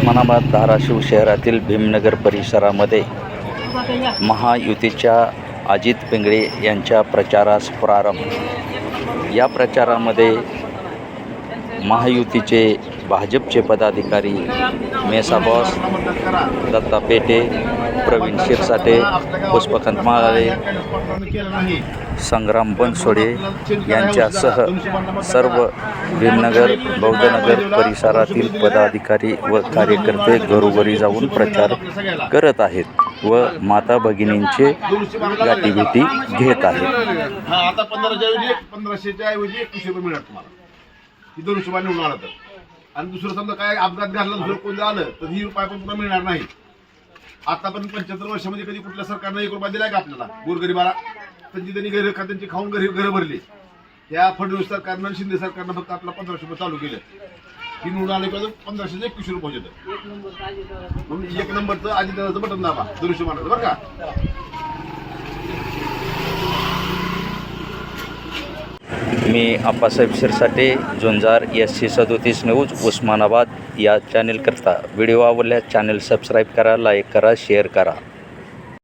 उस्मानाबाद धाराशिव शहरातील भीमनगर परिसरामध्ये महायुतीच्या अजित पिंगळे यांच्या प्रचारास प्रारंभ। या प्रचारामध्ये महायुतीचे भाजपचे पदाधिकारी मेसा बॉस, दत्ता पेटे, प्रवीण शिरसाटे, पुष्पकांत माळाळे, संग्राम बनसोडे यांच्यासह सर्व भीमनगर बौद्धनगर परिसरातील पदाधिकारी व कार्यकर्ते घरोघरी जाऊन प्रचार करत आहेत व माता भगिनींचे गाठीभेटी घेत आहेत। आता 1500च्या ऐवजी 2100 रुपये मिळणार तुम्हाला, ही 200 रुपये निवडून आलं तर। आणि दुसरं समजा काय अपघात घडला, दुसरं कोणी आलं तर ही रुपये पण पुन्हा मिळणार नाही। आतापर्यंत 75 वर्षामध्ये कधी कुठल्या सरकारनं 1 रुपया दिलाय का आपल्याला? गोरगरिबाला त्यांची घर खात्यांची खाऊन घर भरली। त्या फडणवीस सरकारनं शिंदे सरकारनं फक्त आपला 1500 रुपये चालू केलं। ही निवडून आले पाहिजे 1500 ते 2100 रुपये होतं। म्हणून 1 नंबरचं अजितदादाचं बटन दाबा, 200 मानाचं बरं का। मी आप्पासाहेब शिरसाटे, झुंजार SC 37 न्यूज उस्मानाबाद या चॅनेलकरता व्हिडिओ आवडल्यास चॅनेल सबस्क्राईब करा, लाईक करा, शेअर करा।